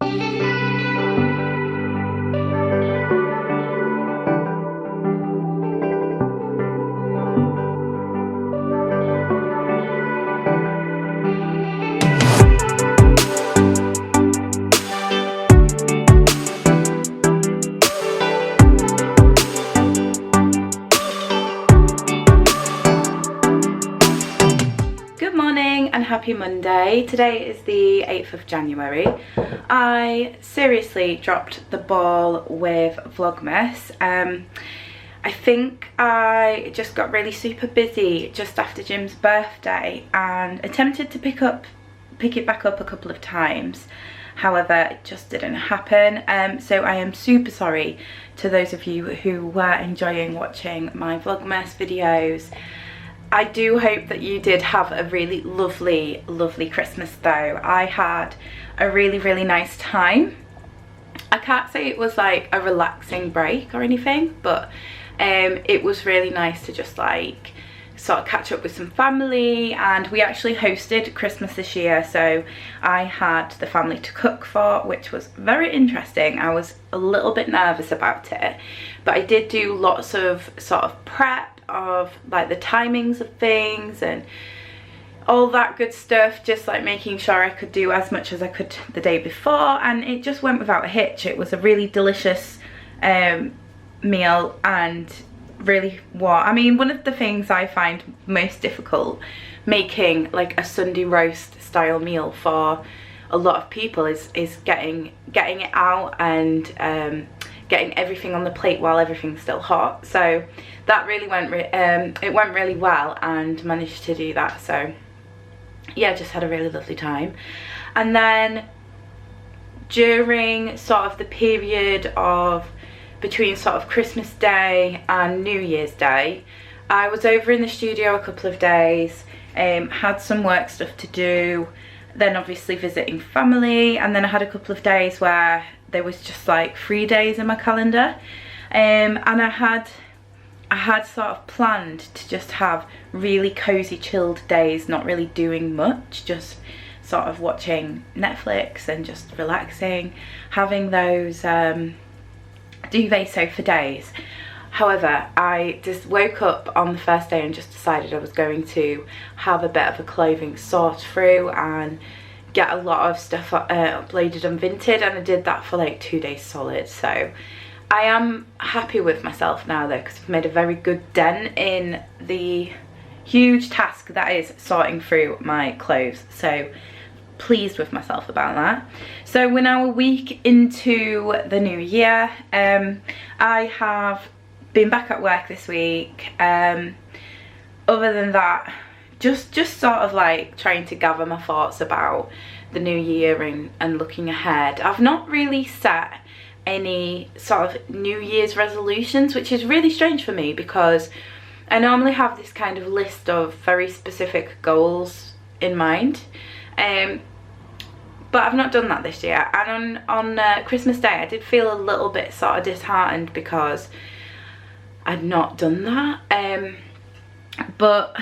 And happy Monday. Today is the 8th of January. I seriously dropped the ball with Vlogmas. I think I just got really super busy just after Jim's birthday and attempted to pick it back up a couple of times. However, it just didn't happen. So I am super sorry to those of you who were enjoying watching my Vlogmas videos. I do hope that you did have a really lovely Christmas though. I had a really nice time. I can't say it was like a relaxing break or anything, but it was really nice to just like sort of catch up with some family, and we actually hosted Christmas this year, so I had the family to cook for, which was very interesting. I was a little bit nervous about it, but I did do lots of sort of prep of like the timings of things and all that good stuff, just like making sure I could do as much as I could the day before, and it just went without a hitch. It was a really delicious meal, and really one of the things I find most difficult making like a Sunday roast style meal for a lot of people is getting it out and getting everything on the plate while everything's still hot. So that really went really well, and managed to do that. So yeah, just had a really lovely time. And then during sort of the period of between sort of Christmas Day and New Year's Day, I was over in the studio a couple of days, had some work stuff to do, then obviously visiting family, and then I had a couple of days where there was just like 3 days in my calendar, and I had sort of planned to just have really cozy chilled days, not really doing much, just sort of watching Netflix and just relaxing, having those duvet sofa days. However, I just woke up on the first day and just decided I was going to have a bit of a clothing sort through and get a lot of stuff uploaded and Vinted, and I did that for like 2 days solid. So I am happy with myself now though, because I've made a very good dent in the huge task that is sorting through my clothes. So pleased with myself about that. So we're now a week into the new year. I have been back at work this week. Other than that, just sort of like trying to gather my thoughts about the new year and looking ahead. I've not really set any sort of New Year's resolutions, which is really strange for me because I normally have this kind of list of very specific goals in mind. But I've not done that this year, and on Christmas Day I did feel a little bit sort of disheartened because I'd not done that. But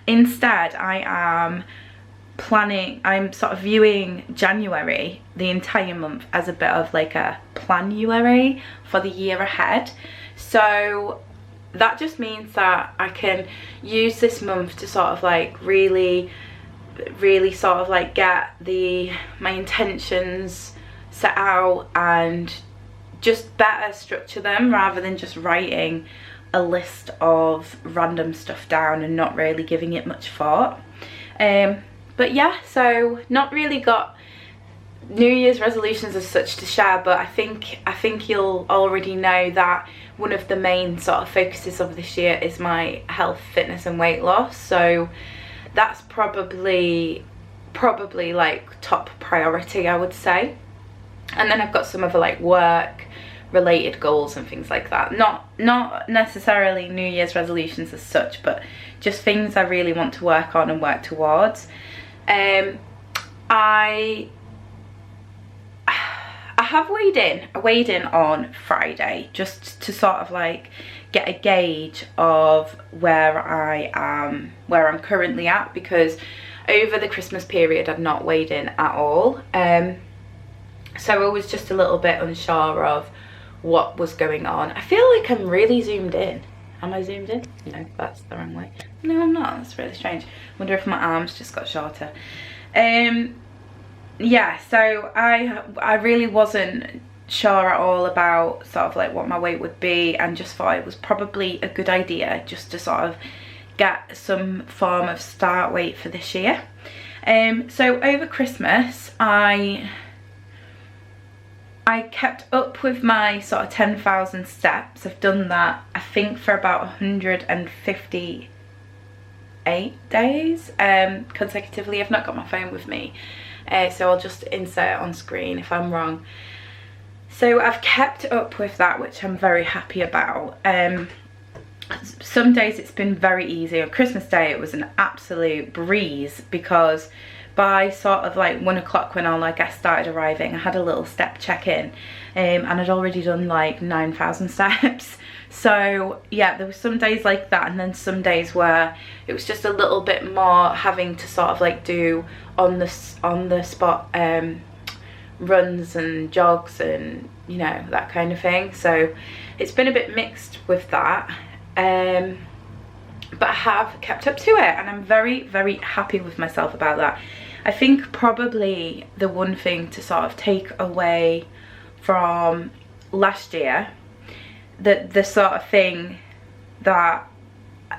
instead I'm sort of viewing January, the entire month, as a bit of like a planuary for the year ahead. So that just means that I can use this month to sort of like really sort of like get my intentions set out and just better structure them, rather than just writing a list of random stuff down and not really giving it much thought. But yeah, so not really got New Year's resolutions as such to share, but I think you'll already know that one of the main sort of focuses of this year is my health, fitness and weight loss. So that's probably like top priority, I would say. And then I've got some other like work related goals and things like that, not necessarily New Year's resolutions as such, but just things I really want to work on and work towards. I have weighed in on Friday just to sort of like get a gauge of where I'm currently at, because over the Christmas period I've not weighed in at all. So I was just a little bit unsure of what was going on. I feel like I'm really zoomed in. Am I zoomed in? No, that's the wrong way. No, I'm not. That's really strange. Wonder if my arms just got shorter. Yeah, so I really wasn't sure at all about sort of like what my weight would be, and just thought it was probably a good idea just to sort of get some form of start weight for this year. So over Christmas I kept up with my sort of 10,000 steps. I've done that, I think, for about 158 days consecutively. I've not got my phone with me, so I'll just insert it on screen if I'm wrong. So I've kept up with that, which I'm very happy about. Some days it's been very easy. On Christmas Day it was an absolute breeze, because by sort of like 1 o'clock, when all our guests started arriving, I had a little step check-in, and I'd already done like 9,000 steps. So yeah, there were some days like that, and then some days where it was just a little bit more having to sort of like do on the spot runs and jogs and, you know, that kind of thing. So it's been a bit mixed with that, but I have kept up to it, and I'm very, very happy with myself about that. I think probably the one thing to sort of take away from last year, the sort of thing that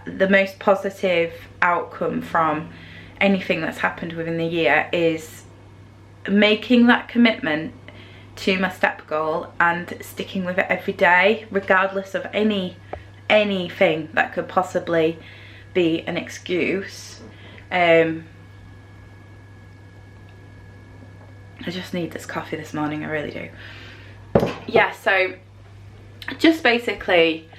the most positive outcome from anything that's happened within the year is making that commitment to my step goal and sticking with it every day, regardless of anything that could possibly be an excuse. I just need this coffee this morning, I really do. Yeah, so just basically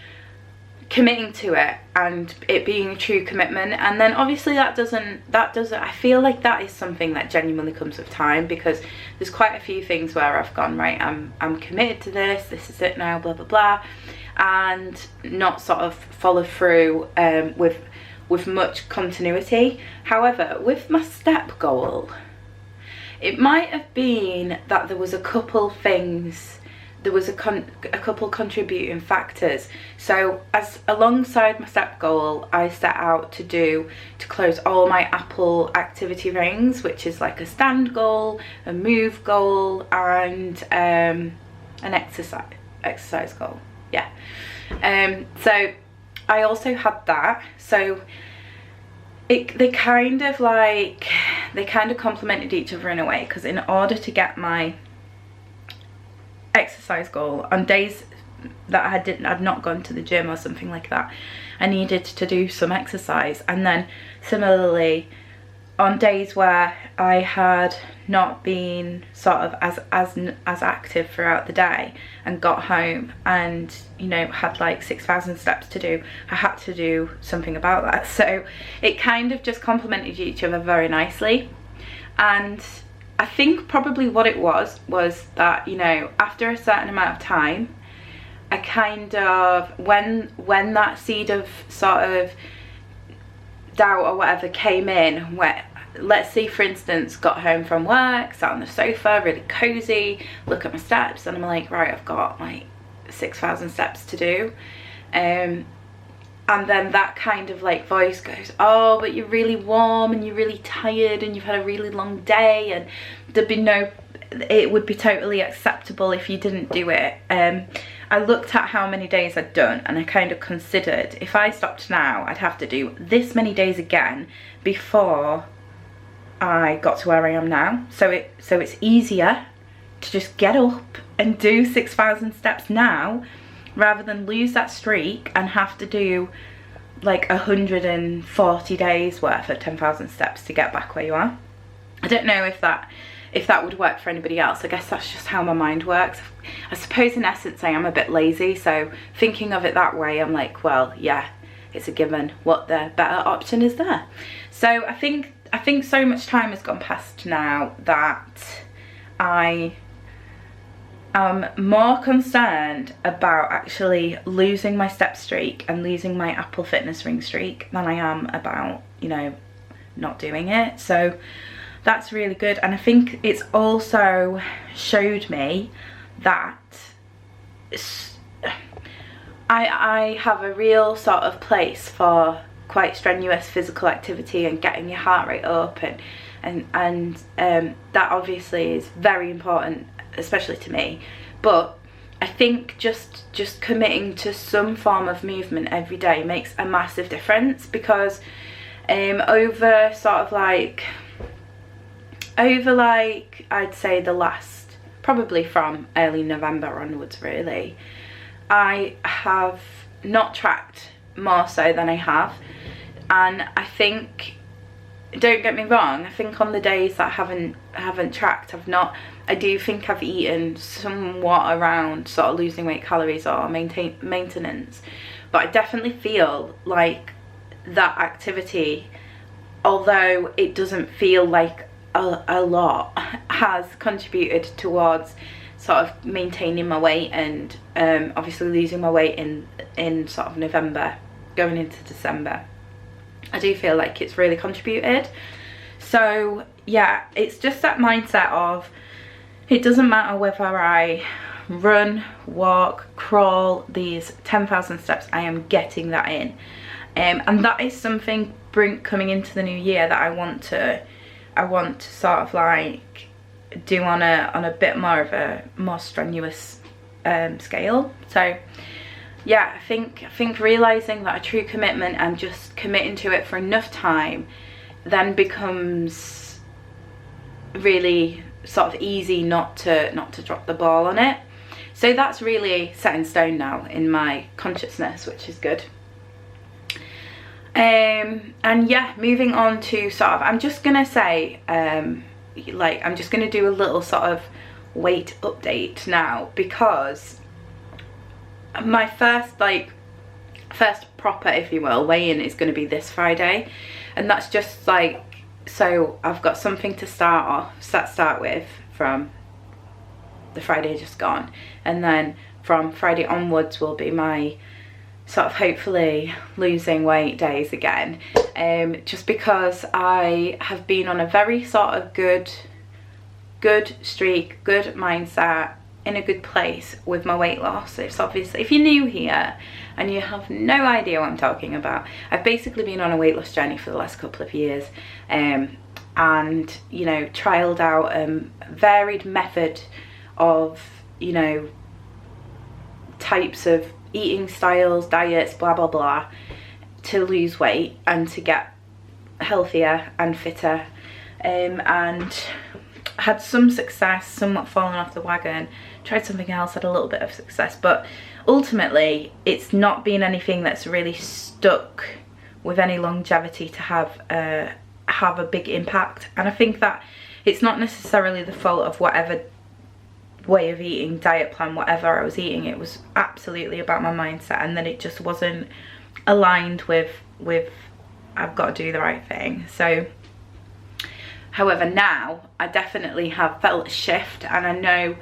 committing to it and it being a true commitment. And then obviously that doesn't I feel like that is something that genuinely comes with time, because there's quite a few things where I've gone, right, I'm committed to this is it now, blah blah blah, and not sort of follow through with much continuity. However, with my step goal, it might have been that there was a couple things, there was a couple contributing factors. So as alongside my step goal, I set out to close all my Apple activity rings, which is like a stand goal, a move goal, and an exercise goal. Yeah. So I also had that. So they kind of complemented each other in a way, because in order to get my exercise goal on days that I'd not gone to the gym or something like that, I needed to do some exercise. And then similarly, on days where I had not been sort of as active throughout the day and got home and, you know, had like 6,000 steps to do, I had to do something about that. So it kind of just complemented each other very nicely. And I think probably what it was that, you know, after a certain amount of time, I kind of, when that seed of sort of doubt or whatever came in, where, let's say for instance, got home from work, sat on the sofa, really cozy, look at my steps, and I'm like, right, I've got like 6,000 steps to do, and then that kind of like voice goes, oh, but you're really warm and you're really tired and you've had a really long day, and it would be totally acceptable if you didn't do it. I looked at how many days I'd done, and I kind of considered, if I stopped now, I'd have to do this many days again before I got to where I am now. So it's easier to just get up and do 6,000 steps now, rather than lose that streak and have to do like 140 days worth of 10,000 steps to get back where you are. I don't know if that would work for anybody else. I guess that's just how my mind works. I suppose in essence I am a bit lazy, so thinking of it that way, I'm like, well, yeah, it's a given what the better option is there. So I think so much time has gone past now that I am more concerned about actually losing my step streak and losing my Apple Fitness ring streak than I am about, you know, not doing it. So that's really good. And I think it's also showed me that I have a real sort of place for quite strenuous physical activity and getting your heart rate up, and that obviously is very important, especially to me. But I think just committing to some form of movement every day makes a massive difference, because over I'd say the last, probably from early November onwards really, I have not tracked more so than I have. And I think, don't get me wrong, I think on the days that I haven't tracked, I do think I've eaten somewhat around sort of losing weight calories or maintenance, but I definitely feel like that activity, although it doesn't feel like a lot, has contributed towards sort of maintaining my weight, and obviously losing my weight in sort of November going into December. I do feel like it's really contributed. So yeah, it's just that mindset of, it doesn't matter whether I run, walk, crawl these 10,000 steps, I am getting that in. And that is something coming into the new year that I want to sort of like do on a bit more of a more strenuous scale. So yeah, I think realizing that a true commitment and just committing to it for enough time then becomes really sort of easy not to drop the ball on it. So that's really set in stone now in my consciousness, which is good. And yeah, moving on to sort of, I'm just gonna say, I'm just gonna do a little sort of weight update now, because my first proper, if you will, weigh-in is going to be this Friday, and that's just like, so I've got something to start with from the Friday just gone, and then from Friday onwards will be my sort of hopefully losing weight days again, just because I have been on a very sort of good streak, good mindset, in a good place with my weight loss. It's obviously, if you're new here and you have no idea what I'm talking about, I've basically been on a weight loss journey for the last couple of years, and you know, trialed out a varied method of, you know, types of eating styles, diets, blah blah blah, to lose weight and to get healthier and fitter, and had some success, somewhat fallen off the wagon, tried something else, had a little bit of success, but ultimately it's not been anything that's really stuck with any longevity to have a big impact. And I think that it's not necessarily the fault of whatever way of eating, diet plan, whatever I was eating. It was absolutely about my mindset, and then it just wasn't aligned with I've got to do the right thing. So however, now I definitely have felt a shift, and I know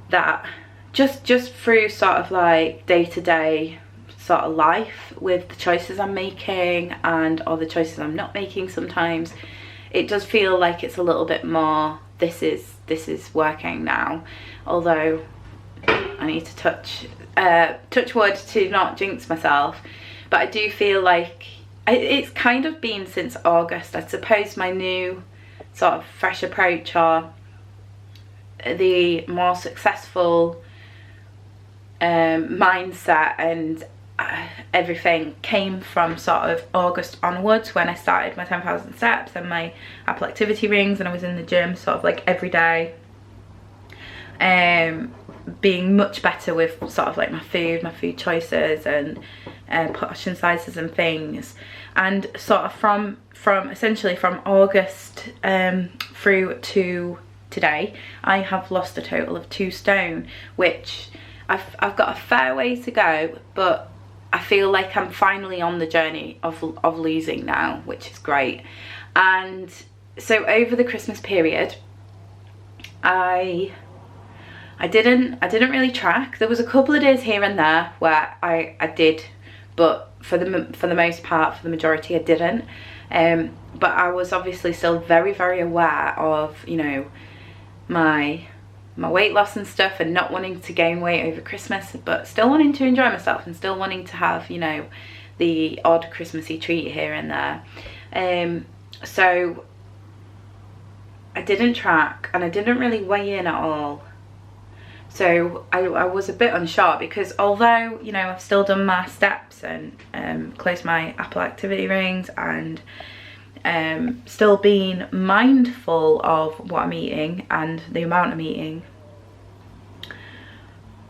that just through sort of like day-to-day sort of life, with the choices I'm making and or the choices I'm not making, sometimes it does feel like it's a little bit more, this is working now. Although I need to touch wood to not jinx myself, but I do feel like it's kind of been since August, I suppose, my new sort of fresh approach, or the more successful mindset and everything came from sort of August onwards, when I started my 10,000 steps and my Apple activity rings, and I was in the gym sort of like every day, being much better with sort of like my food choices and portion sizes and things. And sort of from essentially from August through to today, I have lost a total of 2 stone, which I've got a fair way to go, but I feel like I'm finally on the journey of losing now, which is great. And so over the Christmas period, I didn't really track. There was a couple of days here and there where I did, but for the most part, for the majority, I didn't. But I was obviously still very, very aware of, you know, my weight loss and stuff, and not wanting to gain weight over Christmas, but still wanting to enjoy myself and still wanting to have, you know, the odd Christmassy treat here and there. So I didn't track, and I didn't really weigh in at all. So I was a bit unsure, because although, you know, I've still done my steps and closed my Apple activity rings, and still being mindful of what I'm eating and the amount I'm eating.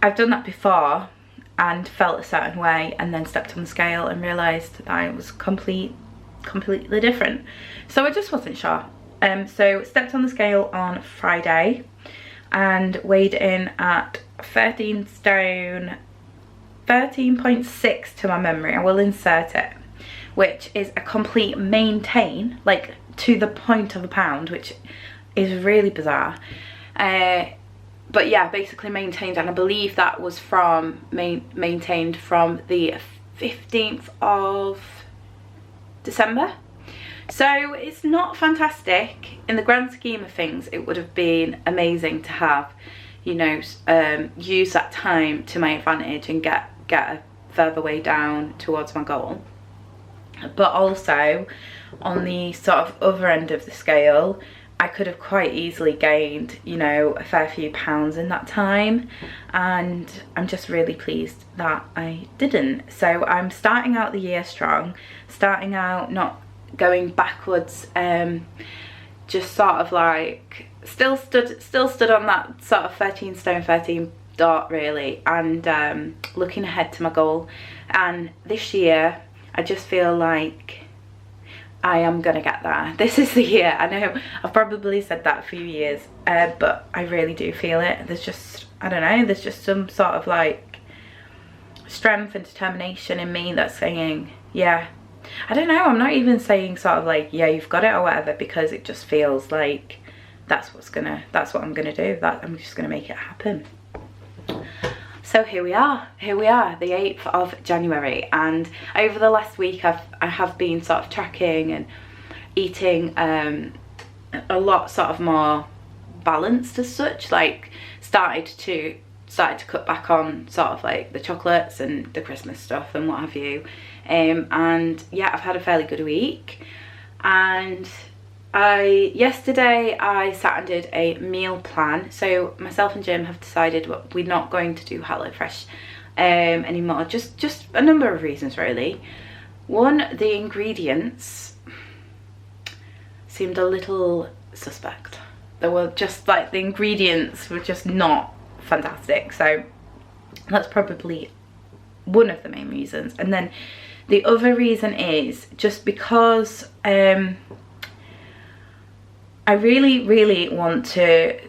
I've done that before and felt a certain way, and then stepped on the scale and realised that I was completely different. So I just wasn't sure. So stepped on the scale on Friday and weighed in at 13 stone 13.6 to my memory. I will insert it, which is a complete maintain, like to the point of a pound, which is really bizarre. But yeah, basically maintained, and I believe that was from maintained from the 15th of December. So it's not fantastic. In the grand scheme of things, it would have been amazing to have, you know, use that time to my advantage and get a further way down towards my goal. But also, on the sort of other end of the scale, I could have quite easily gained, you know, a fair few pounds in that time, and I'm just really pleased that I didn't. So I'm starting out the year strong, starting out not going backwards, just sort of like still stood on that sort of 13 stone 13 dot really, and looking ahead to my goal. And this year I just feel like I am gonna get there. This is the year. I know I've probably said that a few years, but I really do feel it. There's just, I don't know, there's just some sort of like strength and determination in me that's saying, yeah, I don't know, I'm not even saying sort of like, yeah, you've got it or whatever, because it just feels like that's what I'm gonna do, that I'm just gonna make it happen. So here we are, the 8th of January, and over the last week I have been sort of tracking and eating a lot sort of more balanced as such, like started to cut back on sort of like the chocolates and the Christmas stuff and what have you, and yeah, I've had a fairly good week. And yesterday I sat and did a meal plan. So myself and Jim have decided we're not going to do HelloFresh anymore, just a number of reasons really. One, the ingredients seemed a little suspect. They were just like, the ingredients were just not fantastic, so that's probably one of the main reasons. And then the other reason is just because I really want to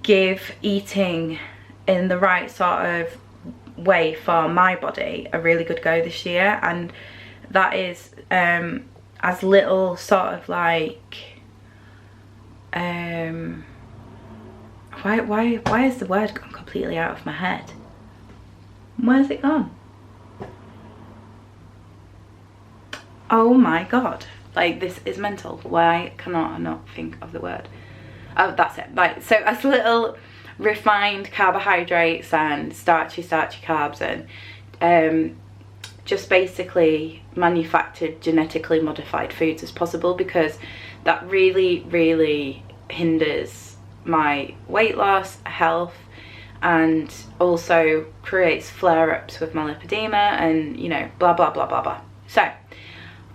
give eating in the right sort of way for my body a really good go this year, and that is as little sort of like why has the word gone completely out of my head? Where's it gone? Oh my god, like this is mental. Why cannot I not think of the word? Oh, that's it. Like, so as little refined carbohydrates and starchy carbs and just basically manufactured genetically modified foods as possible, because that really hinders my weight loss, health, and also creates flare-ups with my lipedema and, you know, blah blah blah blah blah. So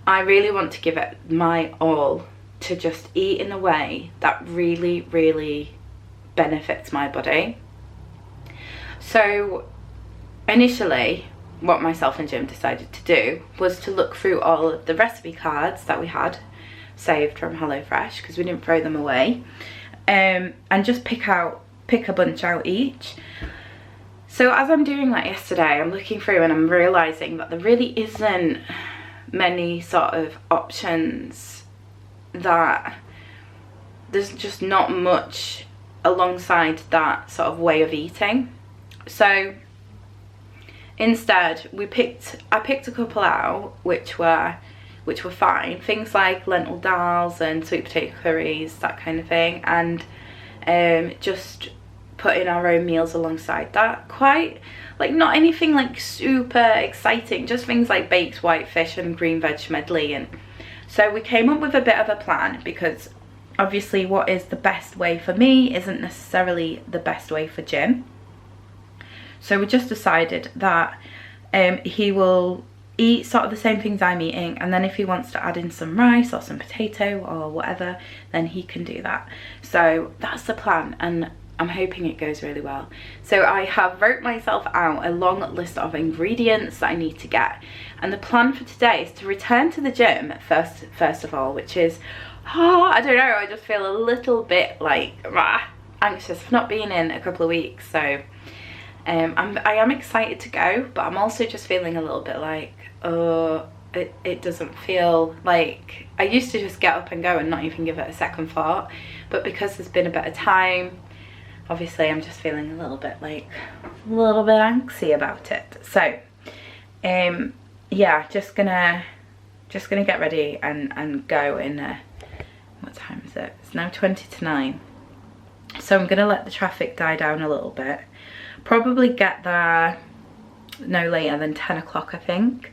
I really want to give it my all to just eat in a way that really benefits my body. So initially what myself and Jim decided to do was to look through all of the recipe cards that we had saved from HelloFresh, because we didn't throw them away, and just pick a bunch out each. So as I'm doing that yesterday, I'm looking through and I'm realizing that there really isn't many sort of options, that there's just not much alongside that sort of way of eating. So instead I picked a couple out which were which were fine. Things like lentil dals and sweet potato curries, that kind of thing, and just putting our own meals alongside that. Quite like, not anything like super exciting, just things like baked white fish and green veg medley. And so we came up with a bit of a plan, because obviously what is the best way for me isn't necessarily the best way for Jim. So we just decided that he will eat sort of the same things I'm eating, and then if he wants to add in some rice or some potato or whatever, then he can do that. So that's the plan, and I'm hoping it goes really well. So I have wrote myself out a long list of ingredients that I need to get, and the plan for today is to return to the gym first of all, which is, I don't know, I just feel a little bit like anxious. I've not been in a couple of weeks, so I am excited to go, but I'm also just feeling a little bit like, it doesn't feel like, I used to just get up and go and not even give it a second thought, but because there's been a bit of time, obviously I'm just feeling a little bit antsy about it. So yeah, just gonna get ready and go in what time is it? It's now 20 to 9. So I'm gonna let the traffic die down a little bit, probably get there no later than 10 o'clock, I think,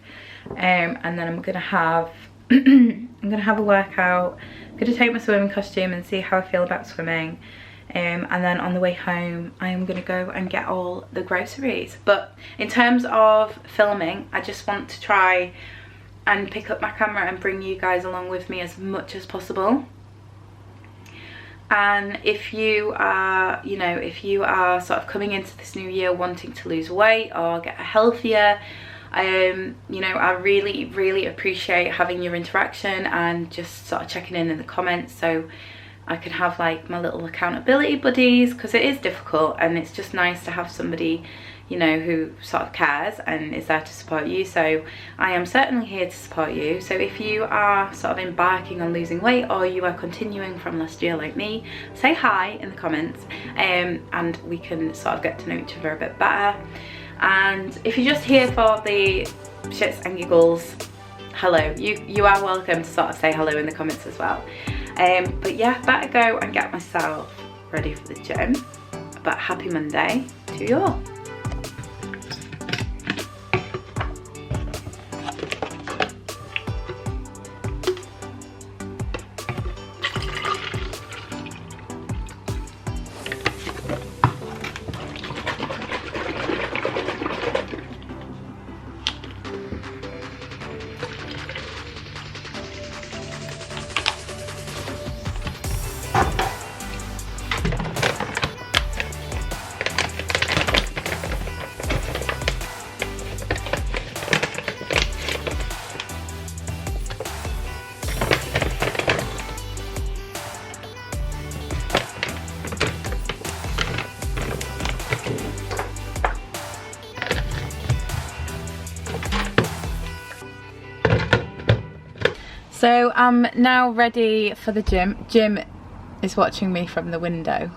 and then I'm gonna have a workout. I'm gonna take my swimming costume and see how I feel about swimming, and then on the way home I am gonna go and get all the groceries. But in terms of filming, I just want to try and pick up my camera and bring you guys along with me as much as possible. And if you are, you know, if you are sort of coming into this new year wanting to lose weight or get healthier, you know, I really appreciate having your interaction and just sort of checking in the comments, so I can have like my little accountability buddies, because it is difficult, and it's just nice to have somebody, you know, who sort of cares and is there to support you. So I am certainly here to support you. So if you are sort of embarking on losing weight, or you are continuing from last year like me, say hi in the comments, and we can sort of get to know each other a bit better. And if you're just here for the shits and giggles, hello, you are welcome to sort of say hello in the comments as well. But yeah, better go and get myself ready for the gym. But happy Monday to you all. So I'm now ready for the gym. Jim is watching me from the window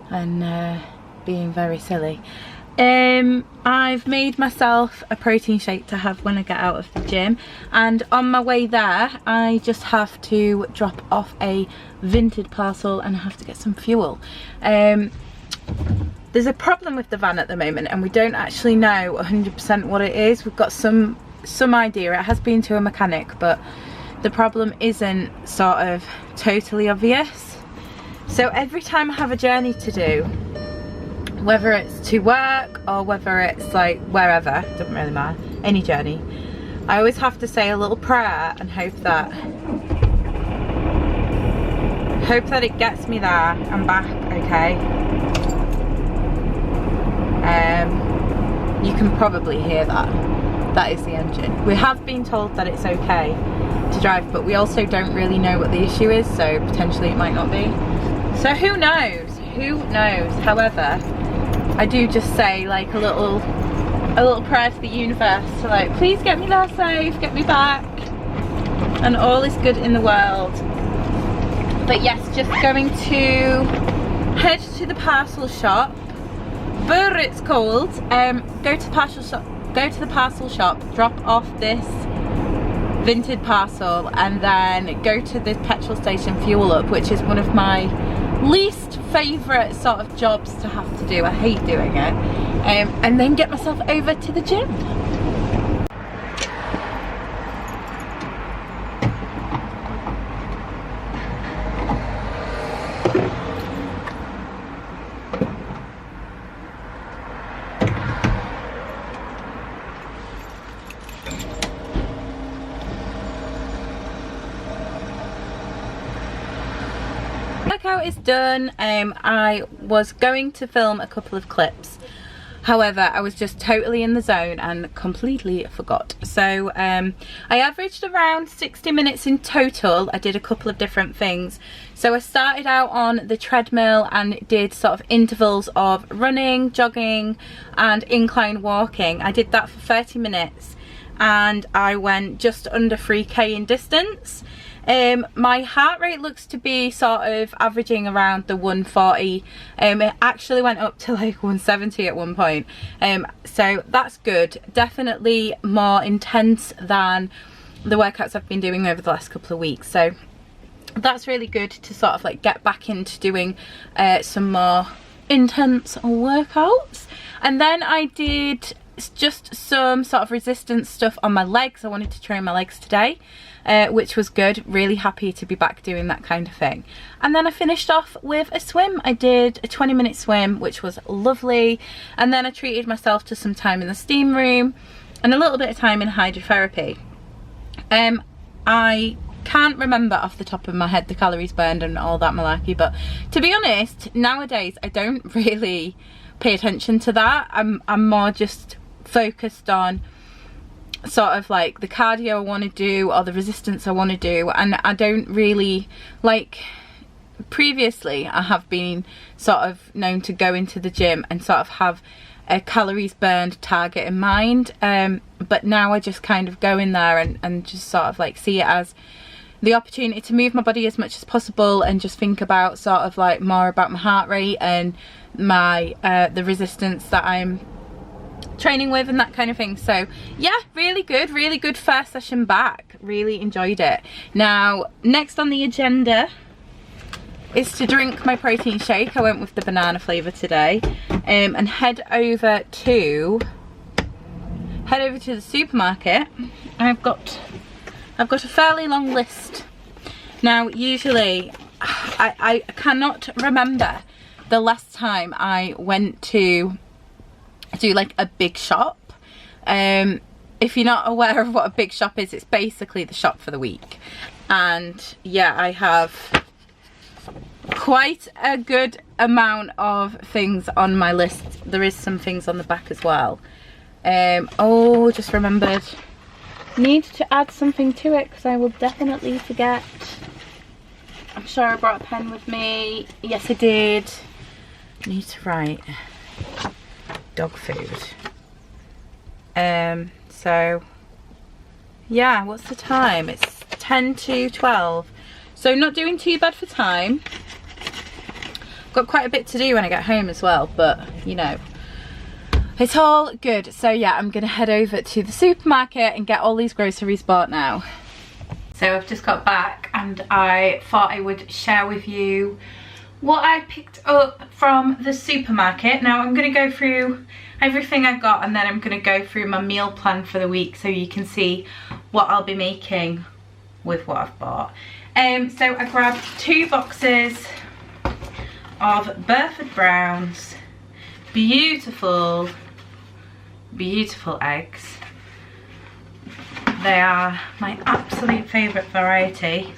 and being very silly. I've made myself a protein shake to have when I get out of the gym, and on my way there I just have to drop off a Vinted parcel and I have to get some fuel. There's a problem with the van at the moment and we don't actually know 100% what it is. We've got some idea. It has been to a mechanic, but the problem isn't sort of totally obvious. So every time I have a journey to do, whether it's to work or whether it's like wherever, doesn't really matter, any journey, I always have to say a little prayer and hope that it gets me there and back okay. You can probably hear that. That is the engine. We have been told that it's okay to drive, but we also don't really know what the issue is, so potentially it might not be. So who knows? Who knows? However, I do just say like a little prayer to the universe to like, please get me there safe, get me back, and all is good in the world. But yes, just going to head to the parcel shop. But it's cold. Go to the parcel shop, drop off this Vinted parcel, and then go to the petrol station, fuel up, which is one of my least favourite sort of jobs to have to do. I hate doing it. And then get myself over to the gym. Workout is done. I was going to film a couple of clips, however I was just totally in the zone and completely forgot. So I averaged around 60 minutes in total. I did a couple of different things. So I started out on the treadmill and did sort of intervals of running, jogging and incline walking. I did that for 30 minutes and I went just under 3k in distance. My heart rate looks to be sort of averaging around the 140. It actually went up to like 170 at one point. So that's good. Definitely more intense than the workouts I've been doing over the last couple of weeks. So that's really good to sort of like get back into doing some more intense workouts. And then I did just some sort of resistance stuff on my legs. I wanted to train my legs today. Which was good. Really happy to be back doing that kind of thing. And then I finished off with a swim. I did a 20-minute swim, which was lovely. And then I treated myself to some time in the steam room and a little bit of time in hydrotherapy. I can't remember off the top of my head the calories burned and all that malarkey, but to be honest, nowadays I don't really pay attention to that. I'm more just focused on sort of like the cardio I want to do or the resistance I want to do, and I don't really, like previously I have been sort of known to go into the gym and sort of have a calories burned target in mind, but now I just kind of go in there and just sort of like see it as the opportunity to move my body as much as possible and just think about sort of like more about my heart rate and my the resistance that I'm training with and that kind of thing. So yeah, really good first session back. Really enjoyed it. Now next on the agenda is to drink my protein shake. I went with the banana flavour today, and head over to the supermarket. I've got a fairly long list. Now usually I cannot remember the last time I went to do like a big shop. If you're not aware of what a big shop is, it's basically the shop for the week. And yeah, I have quite a good amount of things on my list. There is some things on the back as well. Oh, just remembered, need to add something to it because I will definitely forget. I'm sure I brought a pen with me. Yes, I did. I need to write dog food. So yeah, what's the time? It's 10 to 12, so not doing too bad for time. Got quite a bit to do when I get home as well, but you know, it's all good. So yeah, I'm gonna head over to the supermarket and get all these groceries bought now. So I've just got back and I thought I would share with you what I picked up from the supermarket. Now I'm going to go through everything I got and then I'm going to go through my meal plan for the week so you can see what I'll be making with what I've bought. So I grabbed 2 boxes of Burford Browns, beautiful eggs. They are my absolute favourite variety.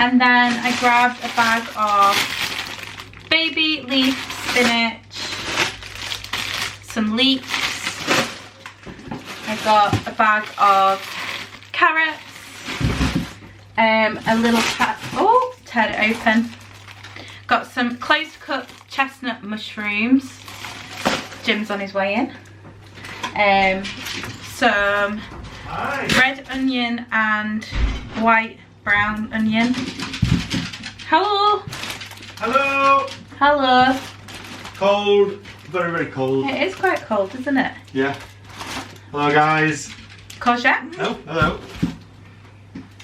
And then I grabbed a bag of baby leaf spinach, some leeks. I got a bag of carrots, a little teared it open. Got some close cut chestnut mushrooms. Jim's on his way in. Some red onion and white brown onion. Hello. Hello. Hello. Cold, very cold. It is quite cold, isn't it? Yeah. Hello guys. courgette. Oh, hello.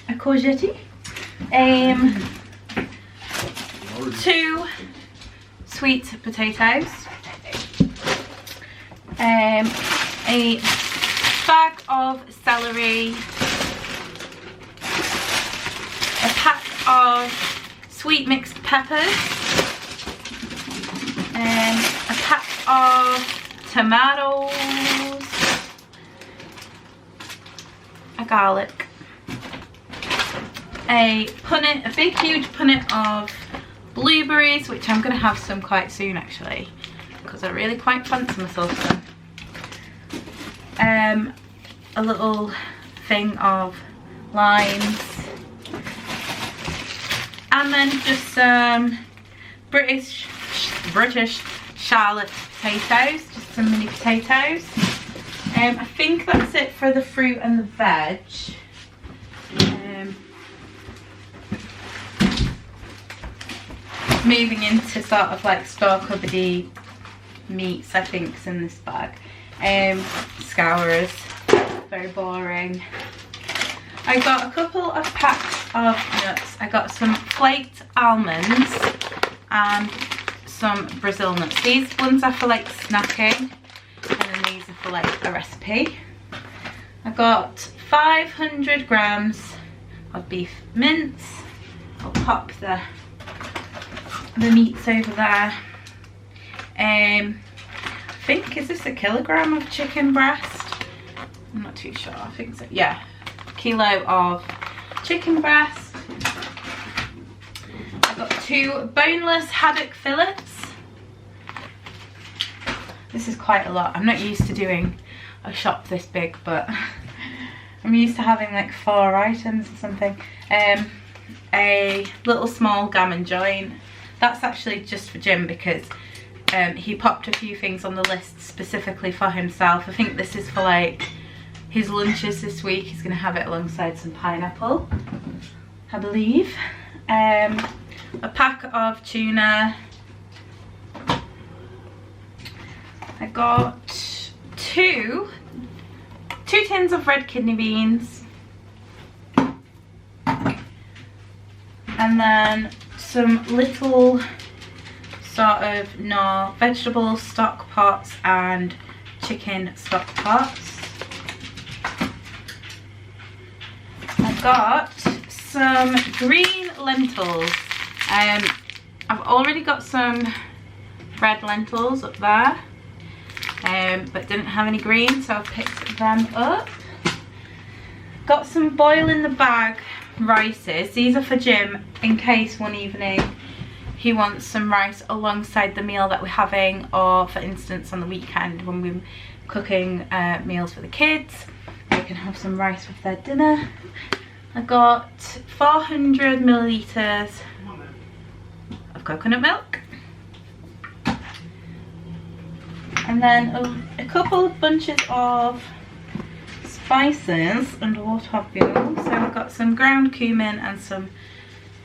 A courgette. 2 sweet potatoes. A bag of celery. A pack of sweet mixed peppers. A pack of tomatoes. A garlic. A big huge punnet of blueberries, which I'm going to have some quite soon actually, because I really quite fancy myself some. A little thing of limes, and then just some British Charlotte potatoes, just some mini potatoes. I think that's it for the fruit and the veg. Moving into sort of like store cupboardy meats, I think is in this bag. Scourers, very boring. I got a couple of packs of nuts. I got some flaked almonds and some Brazil nuts. These ones are for like snacking, and then these are for like a recipe. I got 500 grams of beef mince. I'll pop the meats over there. I think, is this a kilogram of chicken breast? I'm not too sure, I think so. Yeah, a kilo of chicken breast. I've got 2 boneless haddock fillets. This is quite a lot. I'm not used to doing a shop this big, but I'm used to having like 4 items or something. A little small gammon joint. That's actually just for Jim because he popped a few things on the list specifically for himself. I think this is for like his lunches this week. He's going to have it alongside some pineapple, I believe. A pack of tuna. I got 2 tins of red kidney beans. And then some little sort of vegetable stock pots and chicken stock pots. I've got some green lentils. I've already got some red lentils up there, but didn't have any green, so I've picked them up. Got some boil in the bag rices. These are for Jim in case one evening he wants some rice alongside the meal that we're having, or for instance on the weekend when we're cooking meals for the kids, they can have some rice with their dinner. I got 400 millilitres of coconut milk, and then a couple of bunches of spices and what have you. So I've got some ground cumin and some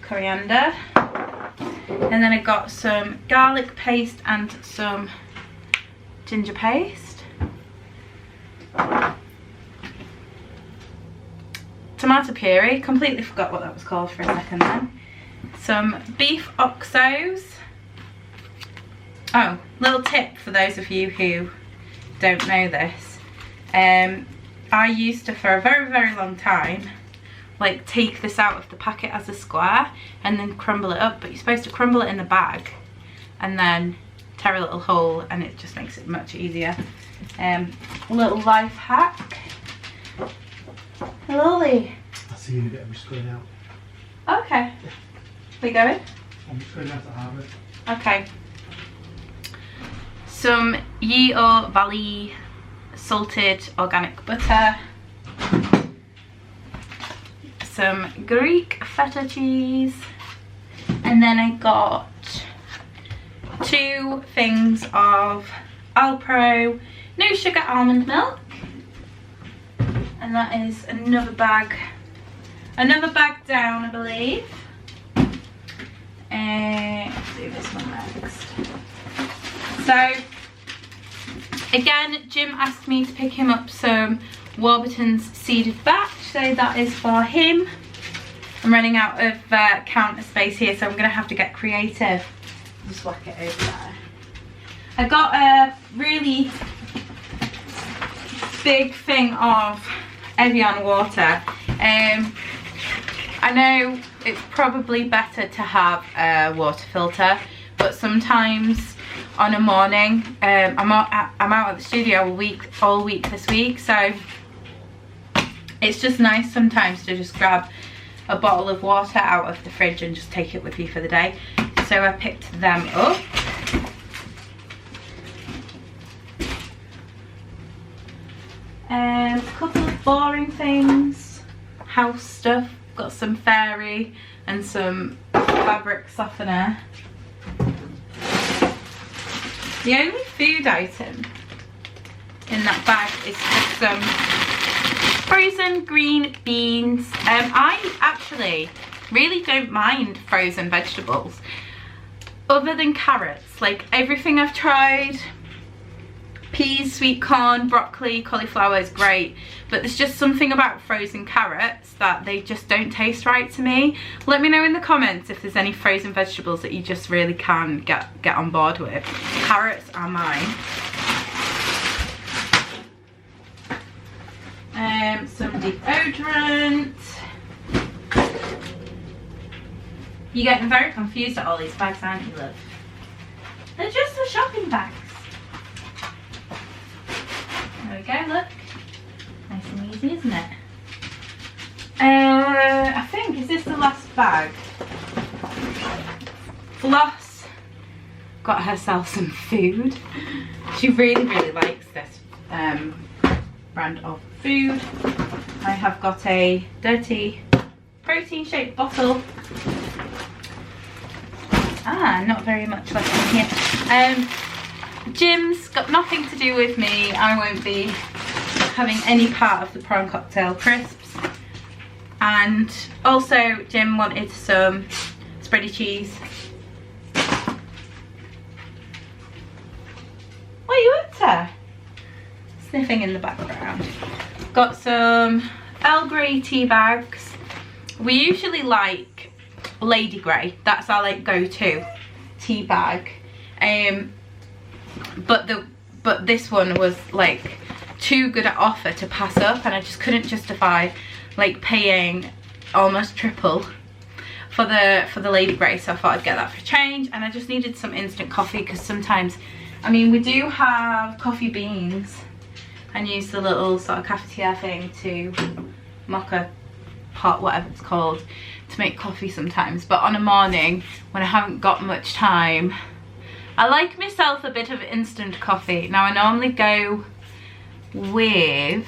coriander, and then I got some garlic paste and some ginger paste, tomato puree, completely forgot what that was called for a second then, some beef oxos. Oh, little tip for those of you who don't know this, I used to, for a very, very long time, like take this out of the packet as a square and then crumble it up, but you're supposed to crumble it in the bag and then tear a little hole, and it just makes it much easier. A little life hack. Hello, Lee. I see you in a bit, I'm just going out. Okay. We going? I'm just going out to Harvard. Okay. Some Yeo Valley salted organic butter, some Greek feta cheese, and then I got 2 things of Alpro no sugar almond milk, and that is another bag down, I believe. Let's do this one next. So again, Jim asked me to pick him up some Warburton's seeded batch, so that is for him. I'm running out of counter space here, so I'm going to have to get creative. Just whack it over there. I got a really big thing of Evian water. I know it's probably better to have a water filter, but sometimes on a morning, I'm out at the studio all week this week, so it's just nice sometimes to just grab a bottle of water out of the fridge and just take it with you for the day. So I picked them up. A couple of boring things, house stuff. Got some fairy and some fabric softener. The only food item in that bag is just some frozen green beans. I actually really don't mind frozen vegetables other than carrots. Like everything I've tried, peas, sweet corn, broccoli, cauliflower is great, but there's just something about frozen carrots that they just don't taste right to me. Let me know in the comments if there's any frozen vegetables that you just really can get on board with. Carrots are mine. Some deodorant. You're getting very confused at all these bags, aren't you, love? They're just the shopping bags. There we go, look. Nice and easy, isn't it? I think, is this the last bag? Floss got herself some food. She really, really likes this brand of food. I have got a dirty protein shake bottle. Not very much left in here. Jim's got nothing to do with me. I won't be having any part of the prawn cocktail crisps. And also Jim wanted some spready cheese. What are you up to? Sniffing in the background. Got some Earl Grey tea bags. We usually like Lady Grey. That's our like go-to tea bag. But this one was like too good at offer to pass up, and I just couldn't justify like paying almost triple for the Lady Grey, so I thought I'd get that for a change. And I just needed some instant coffee because sometimes, I mean, we do have coffee beans and use the little sort of cafetiere thing to mocha pot, whatever it's called, to make coffee sometimes, but on a morning when I haven't got much time, I like myself a bit of instant coffee. Now I normally go with,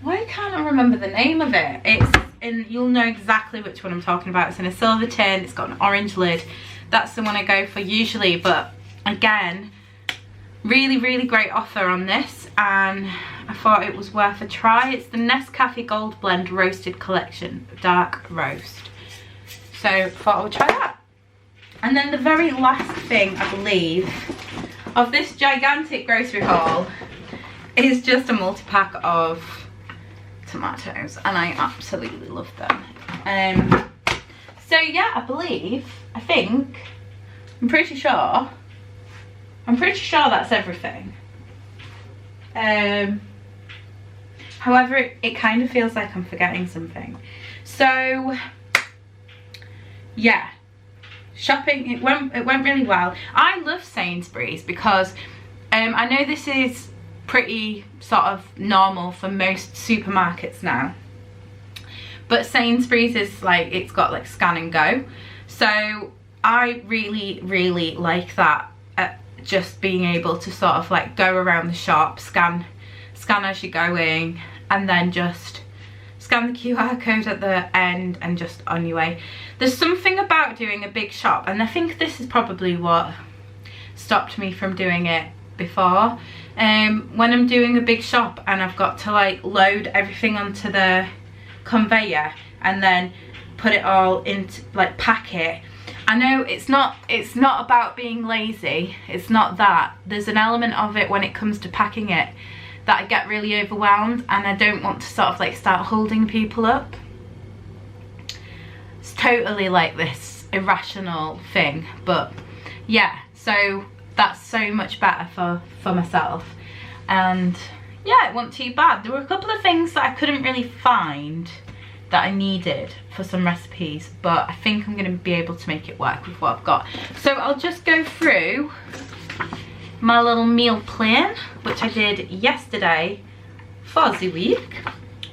why can't I remember the name of it? It's in, you'll know exactly which one I'm talking about. It's in a silver tin, it's got an orange lid. That's the one I go for usually, but again, really, really great offer on this, and I thought it was worth a try. It's the Nescafe Gold Blend Roasted Collection, dark roast. So thought I would try that. And then the very last thing, I believe, of this gigantic grocery haul is just a multi-pack of tomatoes, and I absolutely love them. So yeah, I think, I'm pretty sure that's everything. However, it kind of feels like I'm forgetting something. So yeah, shopping, it went really well. I love Sainsbury's because I know this is pretty sort of normal for most supermarkets now, but Sainsbury's is like, it's got like scan and go, so I really, really like that. Just being able to sort of like go around the shop, scan as you're going, and then just scan the QR code at the end and just on your way. There's something about doing a big shop, and I think this is probably what stopped me from doing it before. When I'm doing a big shop and I've got to like load everything onto the conveyor and then put it all into, like, pack it. I know it's not about being lazy, it's not that. There's an element of it when it comes to packing it that I get really overwhelmed and I don't want to sort of like start holding people up. It's totally like this irrational thing, but yeah, so that's so much better for myself. And yeah, it wasn't too bad. There were a couple of things that I couldn't really find that I needed for some recipes, but I think I'm going to be able to make it work with what I've got. So I'll just go through my little meal plan, which I did yesterday for the week.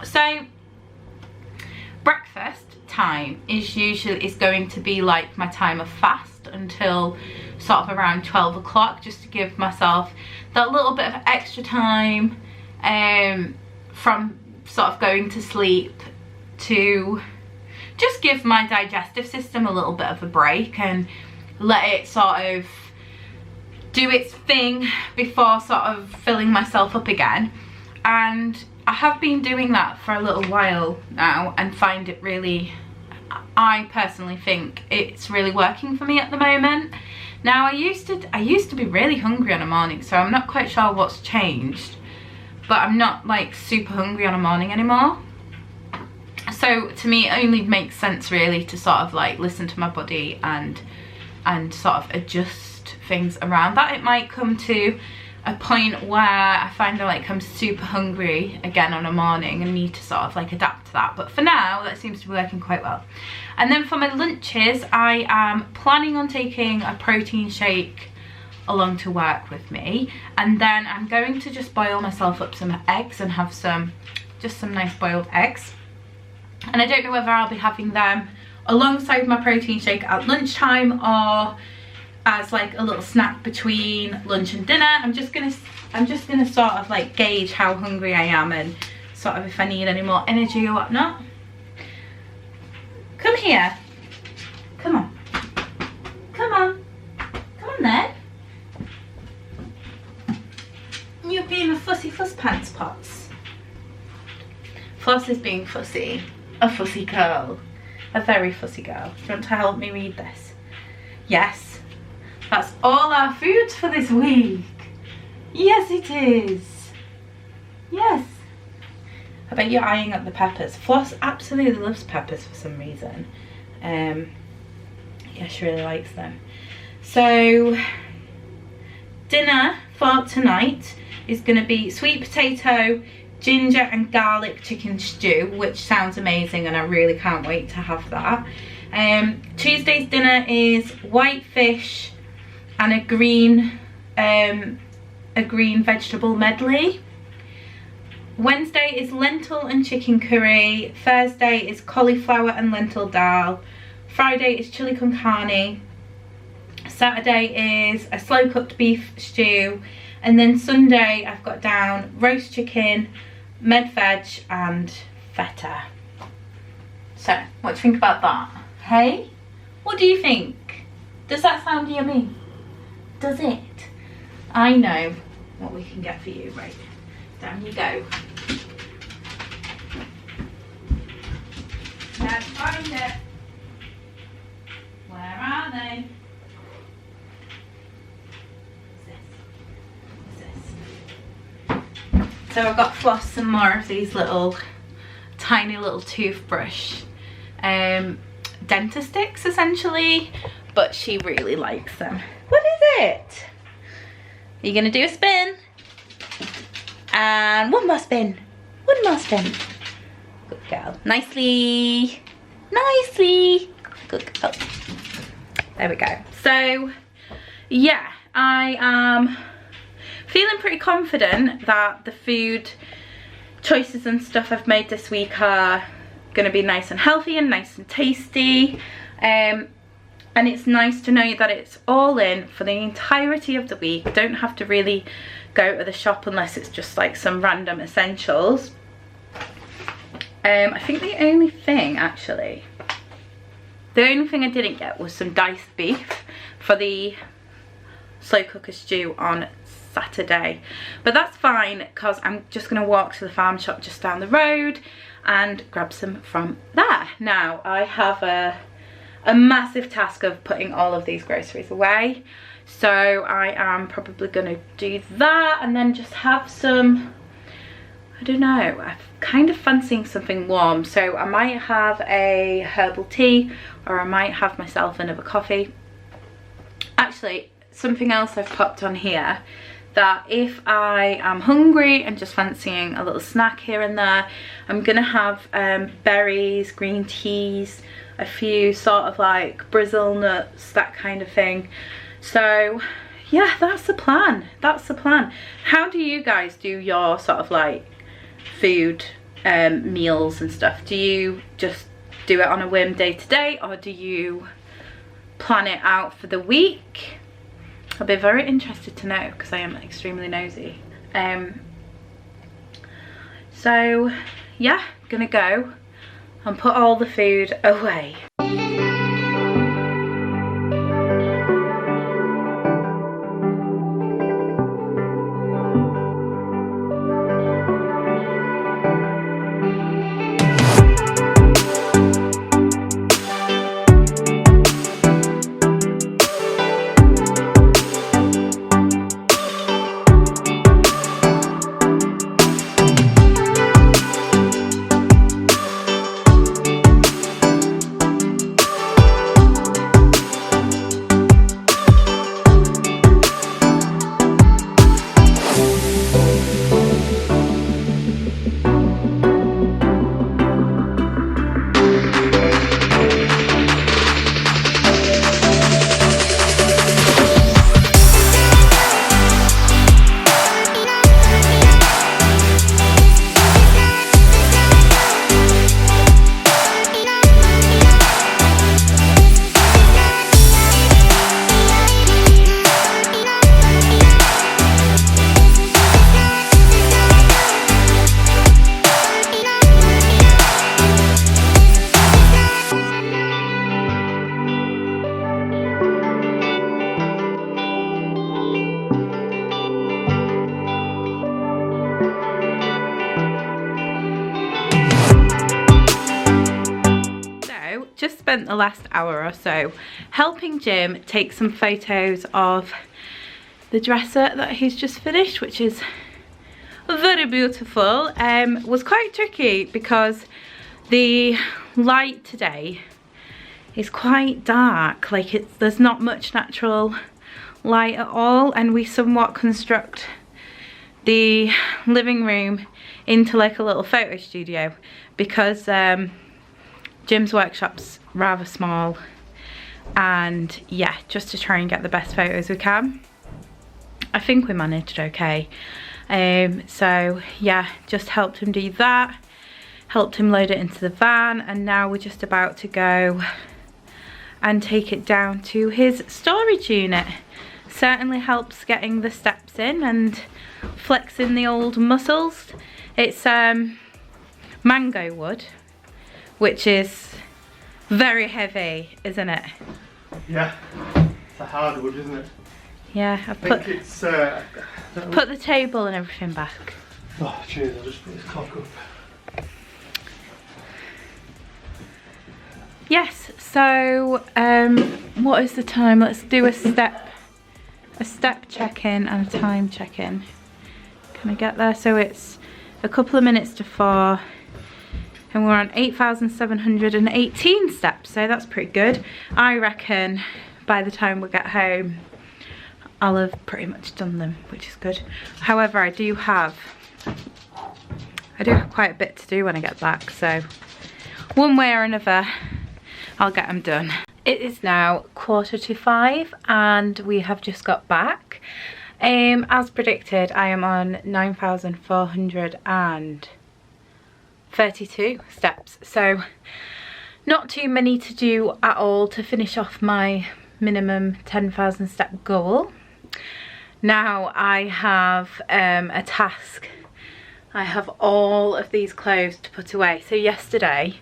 So breakfast time is going to be like my time of fast until sort of around 12 o'clock, just to give myself that little bit of extra time from sort of going to sleep, to just give my digestive system a little bit of a break and let it sort of do its thing before sort of filling myself up again. And I have been doing that for a little while now and find it really, I personally think it's really working for me at the moment. Now I used to be really hungry on a morning, so I'm not quite sure what's changed, but I'm not like super hungry on a morning anymore. So to me it only makes sense really to sort of like listen to my body and sort of adjust things around that. It might come to a point where I find like I'm super hungry again on a morning and need to sort of like adapt to that, but for now that seems to be working quite well. And then for my lunches, I am planning on taking a protein shake along to work with me, and then I'm going to just boil myself up some eggs and have just some nice boiled eggs. And I don't know whether I'll be having them alongside my protein shake at lunchtime or as like a little snack between lunch and dinner. I'm just gonna sort of like gauge how hungry I am and sort of if I need any more energy or whatnot. Come here. Come on. Come on. Come on then. You're being a fussy fuss pants pots. Floss is being fussy. A fussy girl. A very fussy girl. Do you want to help me read this? Yes. That's all our foods for this week. Yes, it is. Yes. I bet you're eyeing up the peppers. Floss absolutely loves peppers for some reason. Yeah, she really likes them. So, dinner for tonight is going to be sweet potato, ginger and garlic chicken stew, which sounds amazing and I really can't wait to have that. Tuesday's dinner is white fish and a green vegetable medley. Wednesday is lentil and chicken curry. Thursday is cauliflower and lentil dal. Friday is chili con carne. Saturday is a slow cooked beef stew. And then Sunday I've got down roast chicken, med veg and feta. So, what do you think about that? Hey? What do you think? Does that sound yummy? Does it? I know what we can get for you. Right, down you go. Let's find it. Where are they? What's this? So I've got Floss some more of these little tiny little toothbrush dentist sticks essentially, but she really likes them. What is it? Are you gonna do a spin? And one more spin. One more spin. Good girl. Nicely. Nicely. Good girl. There we go. So yeah, I am feeling pretty confident that the food choices and stuff I've made this week are going to be nice and healthy and nice and tasty. And it's nice to know that it's all in for the entirety of the week. Don't have to really go to the shop unless it's just like some random essentials. I think the only thing I didn't get was some diced beef for the slow cooker stew on Saturday, but that's fine because I'm just going to walk to the farm shop just down the road and grab some from there. Now I have a massive task of putting all of these groceries away, so I am probably going to do that and then just have some I don't know, I'm kind of fancying something warm, so I might have a herbal tea or I might have myself another coffee. Actually, something else I've popped on here, that if I am hungry and just fancying a little snack here and there, I'm gonna have berries, green teas, a few sort of like Brazil nuts, that kind of thing. So yeah, that's the plan, that's the plan. How do you guys do your sort of like food meals and stuff? Do you just do it on a whim day to day, or do you plan it out for the week? I'll be very interested to know because I am extremely nosy. So yeah, gonna go and put all the food away. Just spent the last hour or so helping Jim take some photos of the dresser that he's just finished, which is very beautiful. Was quite tricky because the light today is quite dark, like there's not much natural light at all, and we somewhat construct the living room into like a little photo studio because Jim's workshop's rather small, and yeah, just to try and get the best photos we can. I think we managed okay. So yeah, just helped him do that, helped him load it into the van, and now we're just about to go and take it down to his storage unit. Certainly helps getting the steps in and flexing the old muscles. It's mango wood, which is very heavy, isn't it? Yeah, it's a hard wood, isn't it? Yeah, I've put the table and everything back. Oh, cheers, I'll just put this clock up. Yes, so what is the time? Let's do a step check-in and a time check-in. Can I get there? So it's a couple of minutes to 4. And we're on 8,718 steps, so that's pretty good. I reckon by the time we get home, I'll have pretty much done them, which is good. However, I do have quite a bit to do when I get back, so one way or another, I'll get them done. It is now 4:45 and we have just got back. As predicted, I am on 9,432 steps, so not too many to do at all to finish off my minimum 10,000 step goal. Now I have a task. I have all of these clothes to put away. So yesterday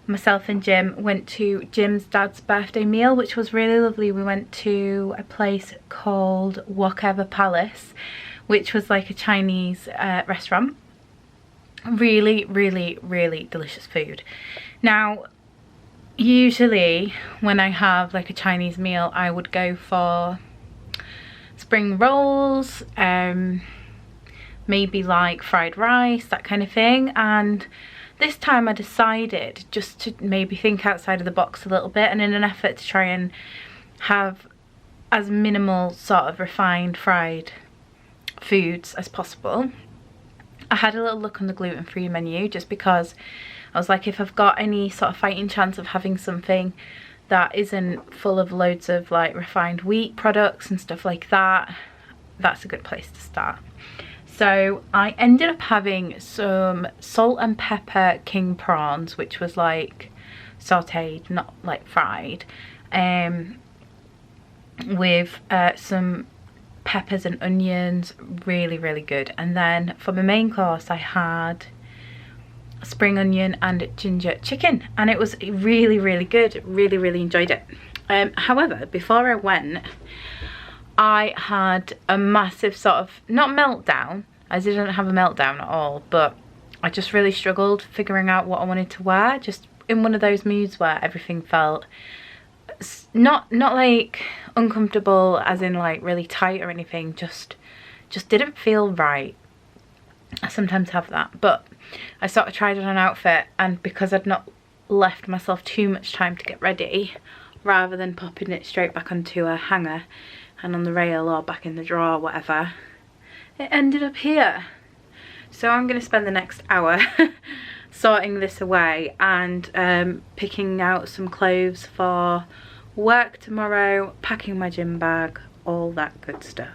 myself and Jim went to Jim's dad's birthday meal, which was really lovely. We went to a place called Whatever Palace, which was like a Chinese restaurant. Really delicious food. Now usually when I have like a Chinese meal, I would go for spring rolls, maybe like fried rice, that kind of thing. And this time I decided just to maybe think outside of the box a little bit, and in an effort to try and have as minimal sort of refined fried foods as possible, I had a little look on the gluten-free menu, just because I was like, if I've got any sort of fighting chance of having something that isn't full of loads of like refined wheat products and stuff like that, that's a good place to start. So I ended up having some salt and pepper king prawns, which was like sauteed, not like fried, with some peppers and onions. Really, really good. And then for my main course I had spring onion and ginger chicken, and it was really, really good. Really, really enjoyed it. However, before I went, I had a massive sort of, not meltdown, I didn't have a meltdown at all, but I just really struggled figuring out what I wanted to wear. Just in one of those moods where everything felt not like uncomfortable as in like really tight or anything, just didn't feel right. I sometimes have that, but I sort of tried on an outfit, and because I'd not left myself too much time to get ready, rather than popping it straight back onto a hanger and on the rail or back in the drawer or whatever, it ended up here. So I'm going to spend the next hour sorting this away and picking out some clothes for work tomorrow, packing my gym bag, all that good stuff.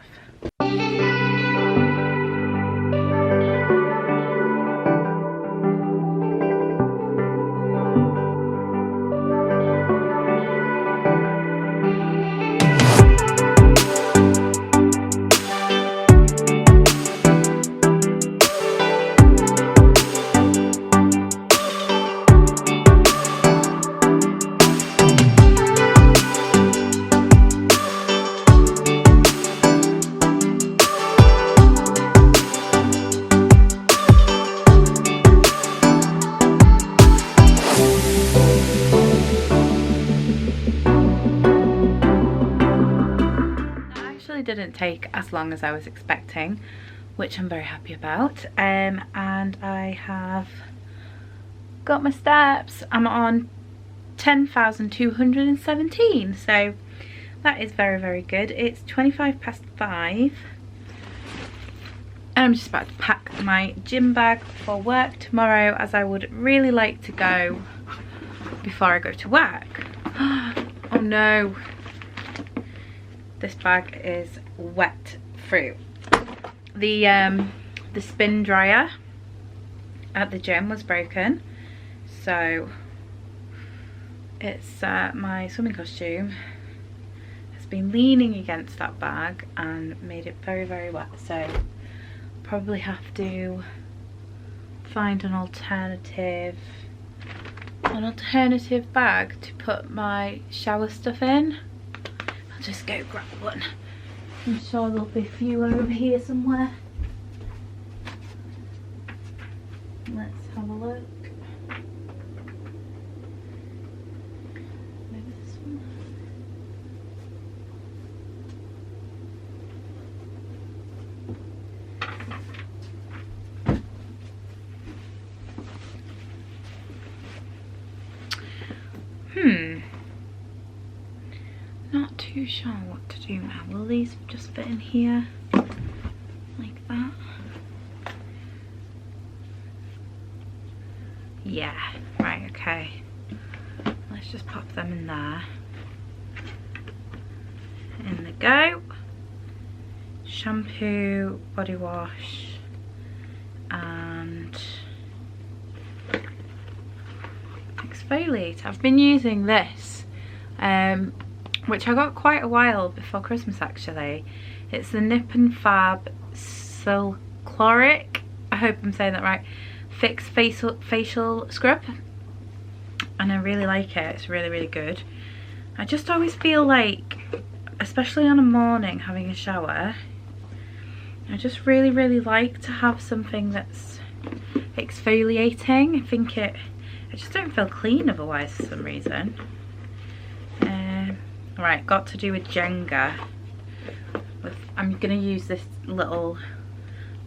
Didn't take as long as I was expecting, which I'm very happy about. And I have got my steps. I'm on 10,217, so that is very, very good. It's 5:25 and I'm just about to pack my gym bag for work tomorrow, as I would really like to go before I go to work. Oh no, this bag is wet through. The spin dryer at the gym was broken, so it's my swimming costume has been leaning against that bag and made it very, very wet. So probably have to find an alternative bag to put my shower stuff in. I'll just go grab one. I'm sure there'll be a few over here somewhere. Let's have a look. Maybe this one. Not too sure what to do now. Will these just fit in here like that? Yeah, right, okay. Let's just pop them in there. In they go. Shampoo, body wash, and exfoliate. I've been using this, which I got quite a while before Christmas actually. It's the Nip and Fab Silchloric, I hope I'm saying that right, fixed facial scrub, and I really like it. It's really, really good. I just always feel like, especially on a morning having a shower, I just really, really like to have something that's exfoliating. I think I just don't feel clean otherwise for some reason. Right, got to do with Jenga. I'm gonna use this little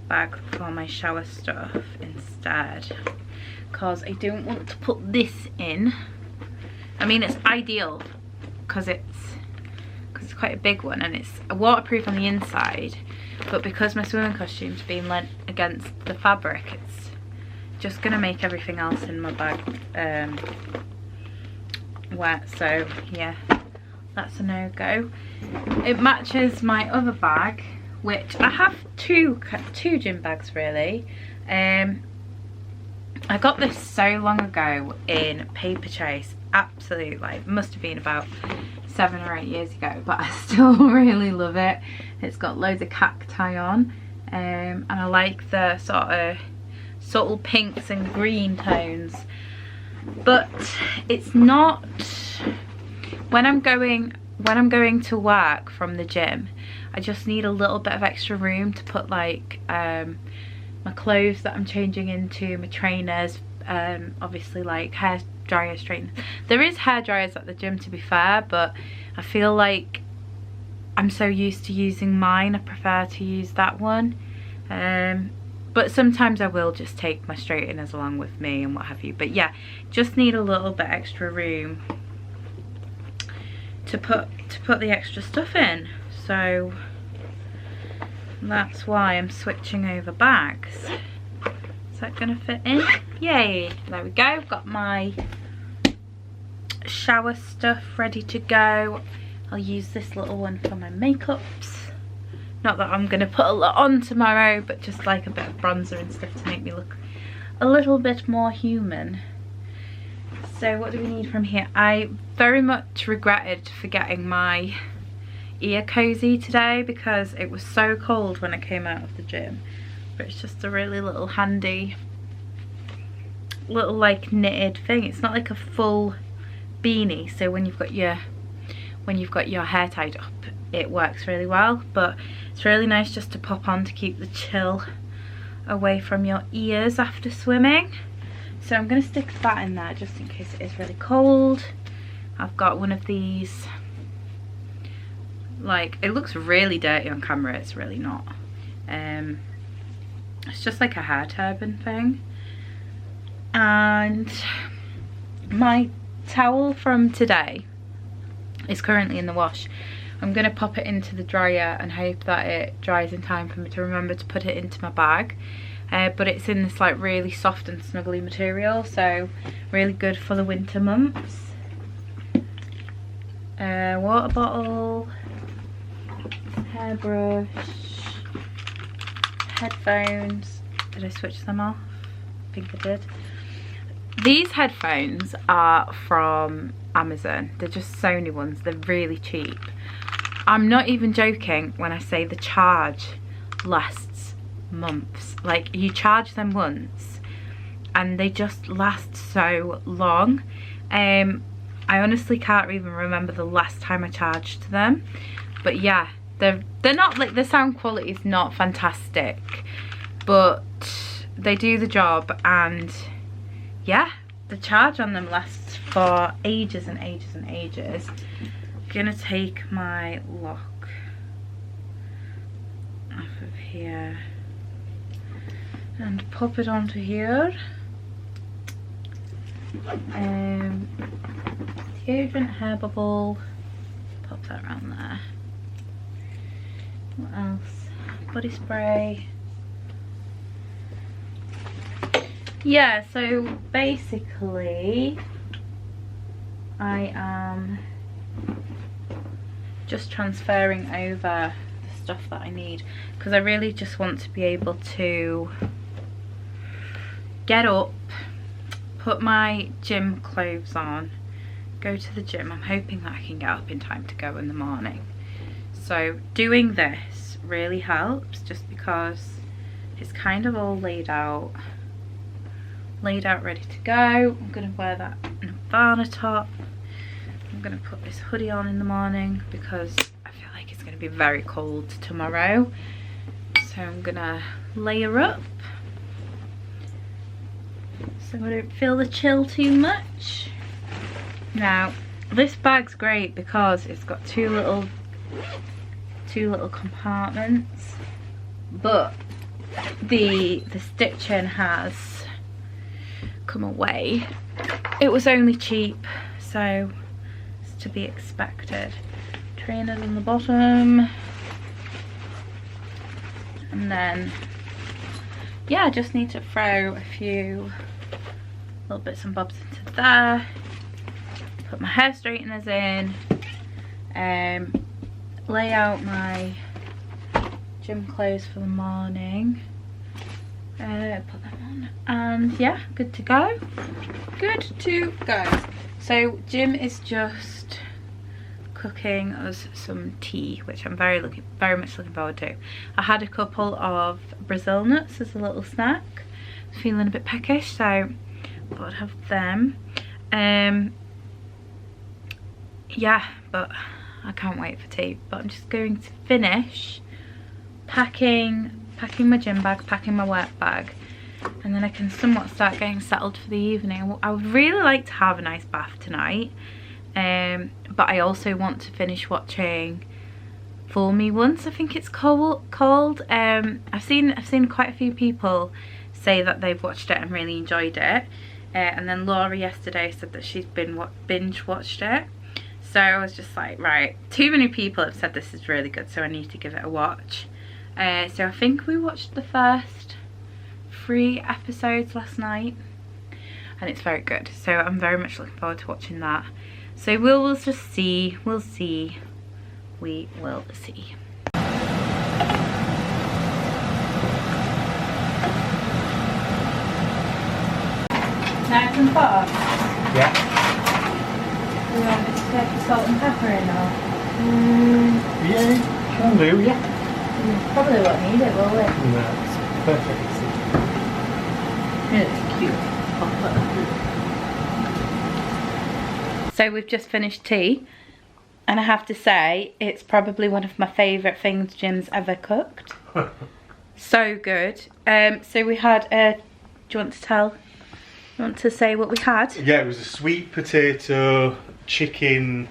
bag for my shower stuff instead, because I don't want to put this in. I mean, it's ideal because it's quite a big one and it's waterproof on the inside, but because my swimming costume's being lent against the fabric, it's just gonna make everything else in my bag wet. So yeah, that's a no-go. It matches my other bag, which I have two gym bags really. I got this so long ago in Paper Chase. Absolutely, like, must have been about 7 or 8 years ago, but I still really love it. It's got loads of cacti on, and I like the sort of subtle pinks and green tones, but it's not, when I'm going to work from the gym, I just need a little bit of extra room to put like my clothes that I'm changing into, my trainers, obviously like hair dryer, straighteners. There is hair dryers at the gym, to be fair, but I feel like I'm so used to using mine, I prefer to use that one. But sometimes I will just take my straighteners along with me and what have you. But yeah, just need a little bit extra room to put the extra stuff in. So that's why I'm switching over bags. Is that gonna fit in? Yay, there we go. Got my shower stuff ready to go. I'll use this little one for my makeups. Not that I'm gonna put a lot on tomorrow, but just like a bit of bronzer and stuff to make me look a little bit more human. So what do we need from here? I very much regretted forgetting my ear cozy today because it was so cold when I came out of the gym. But it's just a really little handy little like knitted thing. It's not like a full beanie, so when you've got your hair tied up, it works really well, but it's really nice just to pop on to keep the chill away from your ears after swimming. So I'm going to stick that in there just in case it is really cold. I've got one of these, like, it looks really dirty on camera, it's really not. It's just like a hair turban thing. And my towel from today is currently in the wash. I'm going to pop it into the dryer and hope that it dries in time for me to remember to put it into my bag. But it's in this like really soft and snuggly material, so really good for the winter months. Water bottle, hairbrush, headphones. Did I switch them off? I think I did. These headphones are from Amazon. They're just Sony ones. They're really cheap. I'm not even joking when I say the charge lasts months. Like, you charge them once and they just last so long. I honestly can't even remember the last time I charged them. But yeah, they're not like, the sound quality is not fantastic, but they do the job, and yeah, the charge on them lasts for ages and ages and ages. I'm gonna take my lock off of here and pop it onto here. Deodorant, hair bubble, pop that around there. What else? Body spray. Yeah, so basically I am just transferring over the stuff that I need, because I really just want to be able to get up, put my gym clothes on, go to the gym. I'm hoping that I can get up in time to go in the morning. So doing this really helps, just because it's kind of all laid out ready to go. I'm gonna wear that Nirvana top. I'm gonna put this hoodie on in the morning because I feel like it's gonna be very cold tomorrow. So I'm gonna layer up so I don't feel the chill too much. Now, this bag's great because it's got two little compartments, but the stitching has come away. It was only cheap, so it's to be expected. Trainers on the bottom, and then yeah, I just need to throw a few little bits and bobs into there, put my hair straighteners in, lay out my gym clothes for the morning, put them on, and yeah, good to go. Good to go. So Jim is just cooking us some tea, which I'm very much looking forward to. I had a couple of Brazil nuts as a little snack. Feeling a bit peckish, so I thought I'd have them. Yeah, but I can't wait for tea. But I'm just going to finish packing my gym bag, packing my work bag, and then I can somewhat start getting settled for the evening. I would really like to have a nice bath tonight, but I also want to finish watching Fool Me Once, I think it's called. I've seen quite a few people say that they've watched it and really enjoyed it, and then Laura yesterday said that she's binge watched it. So I was just like, right, too many people have said this is really good, so I need to give it a watch. So I think we watched the first 3 episodes last night, and it's very good, so I'm very much looking forward to watching that. So we'll just see, we will see. Knives and forks? Yeah. Do you want me to take the salt and pepper in, or? Yeah, can do, yeah. Probably won't need it, will it? No, it's perfect. It's cute. So we've just finished tea, and I have to say it's probably one of my favourite things Jim's ever cooked. So good. So we had do you want to say what we had? Yeah, it was a sweet potato, chicken,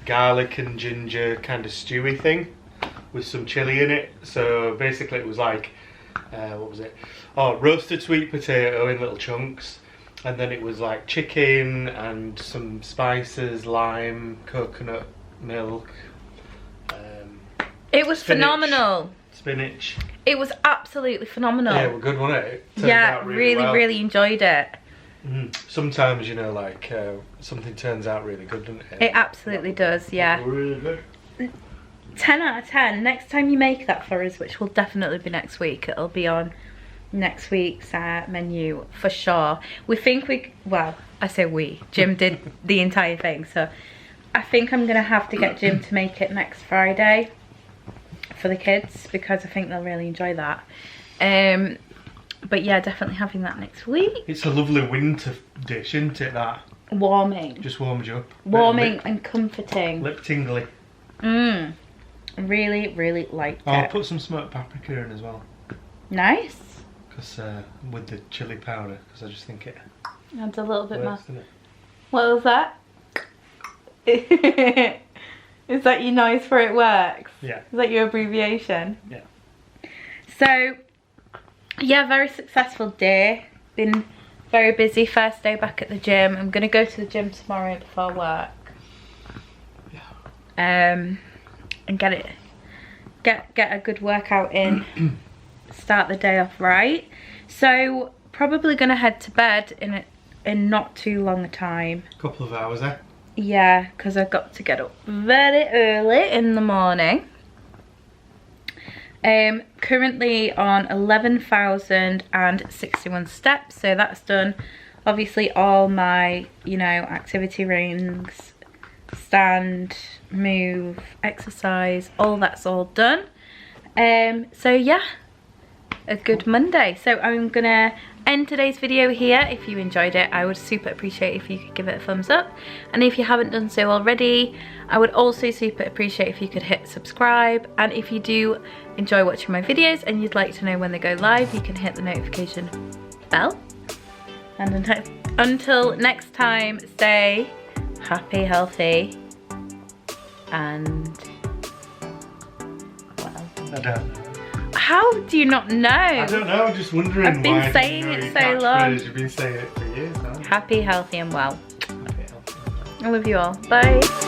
garlic and ginger kind of stewy thing with some chilli in it. So basically it was like, what was it? Oh, roasted sweet potato in little chunks. And then it was like chicken and some spices, lime, coconut milk. It was spinach, phenomenal. Spinach. It was absolutely phenomenal. Yeah, well, good, wasn't it? Turned Yeah, out really well. really enjoyed it. Sometimes, you know, like something turns out really good, doesn't it? It absolutely does, yeah. Really good. 10 out of 10. Next time you make that for us, which will definitely be next week, it'll be on next week's menu for sure. We think well, I say we, Jim did the entire thing, so I think I'm gonna have to get Jim to make it next Friday for the kids, because I think they'll really enjoy that. But yeah, definitely having that next week. It's a lovely winter dish, isn't it, that? Warming. Just warms you up. Warming and comforting. Lip tingly. Really liked it. I'll put some smoked paprika in as well. Nice. Because with the chili powder, because I just think it adds a little bit works, more. doesn't it? What was that? Is that your noise for it works? Yeah. Is that your abbreviation? Yeah. So, yeah, very successful day. Been very busy. First day back at the gym. I'm gonna go to the gym tomorrow before work. Yeah. And get a good workout in. Start the day off right. So probably gonna head to bed in not too long a time. Couple of hours, eh? Yeah, because I've got to get up very early in the morning. Currently on 11,061 steps, so that's done. Obviously all my, you know, activity rings, stand, move, exercise, all that's all done. So yeah, a good Monday. So I'm gonna end today's video here. If you enjoyed it, I would super appreciate if you could give it a thumbs up, and if you haven't done so already, I would also super appreciate if you could hit subscribe. And if you do enjoy watching my videos and you'd like to know when they go live, you can hit the notification bell. And until next time, stay happy, healthy, and well, I don't know. How do you not know? I don't know, I'm just wondering. I've been why saying you know it your so long. catchphrase. You've been saying it for years, haven't you? Happy, healthy and well. Happy, healthy. I love you all. Bye.